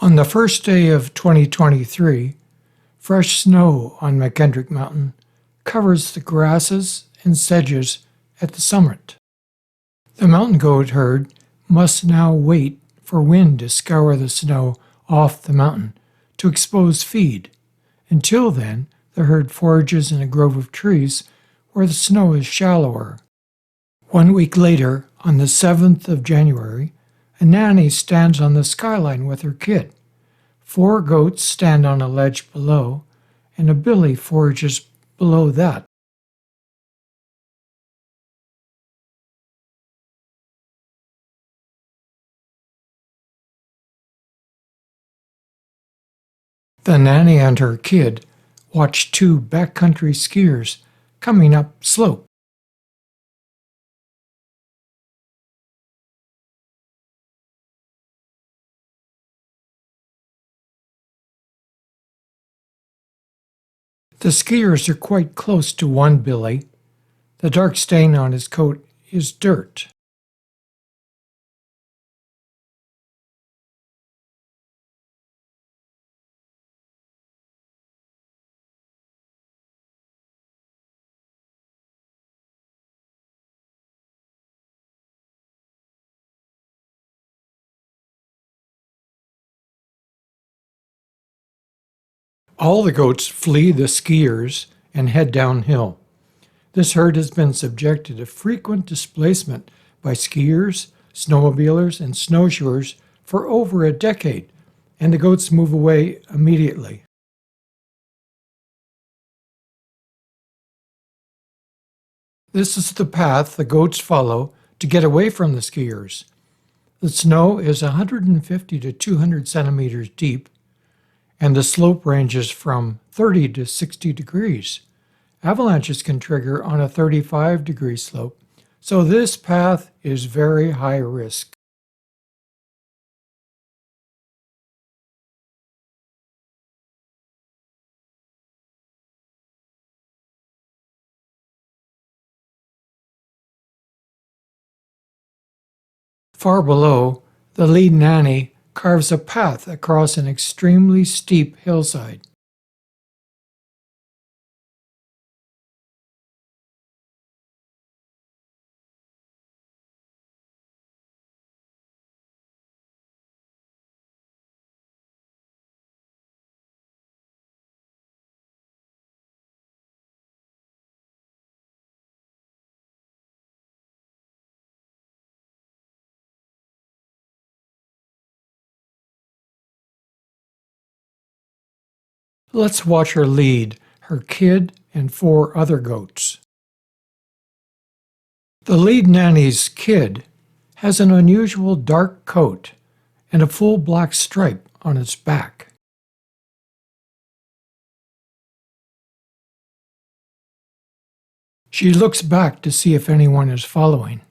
On the first day of 2023, fresh snow on McKendrick Mountain covers the grasses and sedges at the summit. The mountain goat herd must now wait for wind to scour the snow off the mountain to expose feed. Until then, the herd forages in a grove of trees where the snow is shallower. 1 week later, on the 7th of January, a nanny stands on the skyline with her kid. 4 goats stand on a ledge below, and a billy forages below that. The nanny and her kid watch 2 backcountry skiers coming up slope. The skiers are quite close to one billy. The dark stain on his coat is dirt. All the goats flee the skiers and head downhill. This herd has been subjected to frequent displacement by skiers, snowmobilers, and snowshoers for over a decade, and the goats move away immediately. This is the path the goats follow to get away from the skiers. The snow is 150 to 200 centimeters deep, and the slope ranges from 30 to 60 degrees. Avalanches can trigger on a 35-degree slope, so this path is very high risk. Far below, the lead nanny carves a path across an extremely steep hillside. Let's watch her lead her kid and 4 other goats. The lead nanny's kid has an unusual dark coat and a full black stripe on its back. She looks back to see if anyone is following.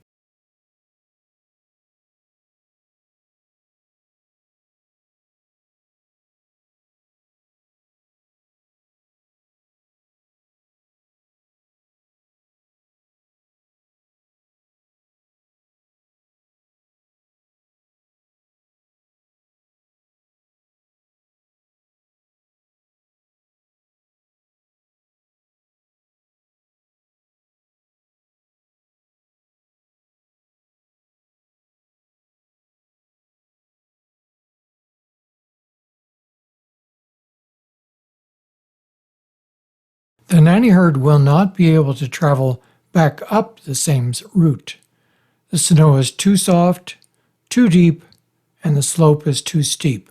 The nanny herd will not be able to travel back up the same route. The snow is too soft, too deep, and the slope is too steep.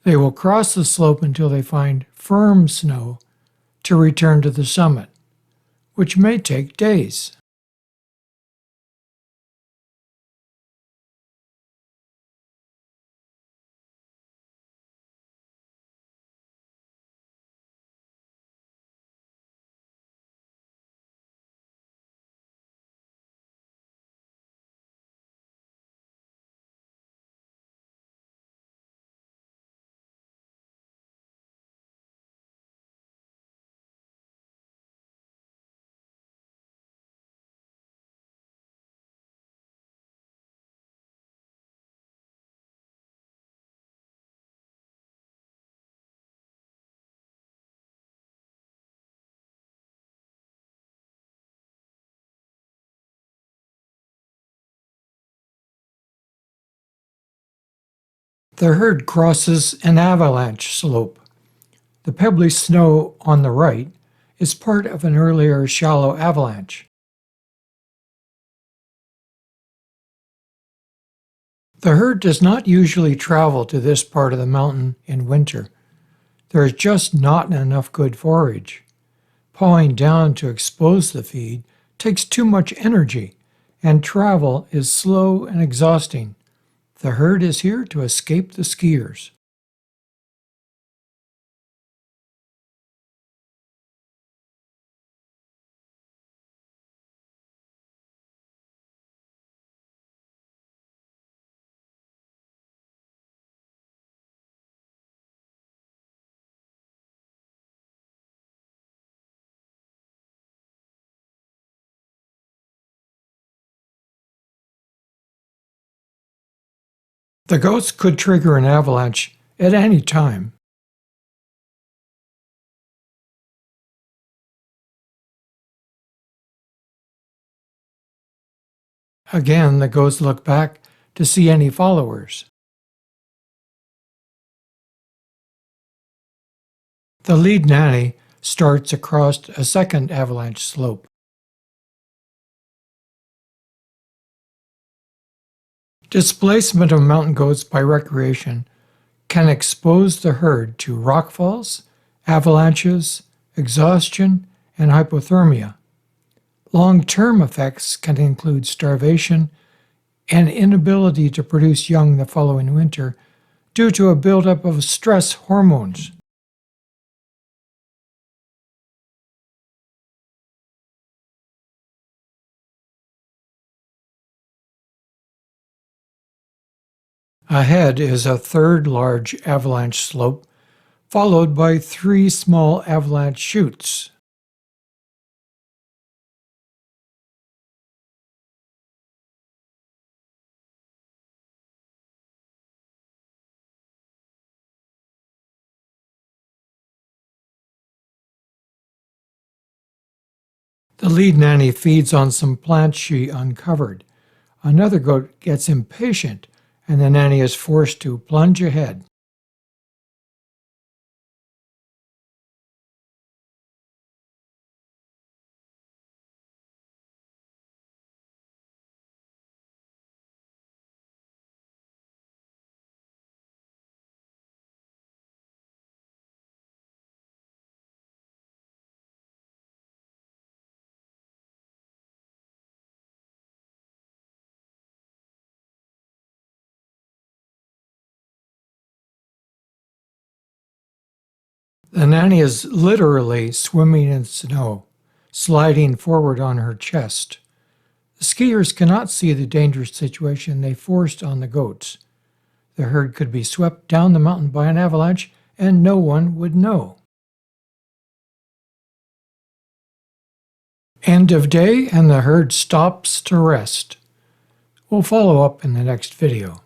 They will cross the slope until they find firm snow to return to the summit, which may take days. The herd crosses an avalanche slope. The pebbly snow on the right is part of an earlier shallow avalanche. The herd does not usually travel to this part of the mountain in winter. There is just not enough good forage. Pawing down to expose the feed takes too much energy, and travel is slow and exhausting. The herd is here to escape the skiers. The goats could trigger an avalanche at any time. Again, the goats look back to see any followers. The lead nanny starts across a second avalanche slope. Displacement of mountain goats by recreation can expose the herd to rockfalls, avalanches, exhaustion, and hypothermia. Long-term effects can include starvation and inability to produce young the following winter due to a buildup of stress hormones. Ahead is a third large avalanche slope, followed by 3 small avalanche chutes. The lead nanny feeds on some plants she uncovered. Another goat gets impatient, and the nanny is forced to plunge ahead. The nanny is literally swimming in snow, sliding forward on her chest. The skiers cannot see the dangerous situation they forced on the goats. The herd could be swept down the mountain by an avalanche, and no one would know. End of day, and the herd stops to rest. We'll follow up in the next video.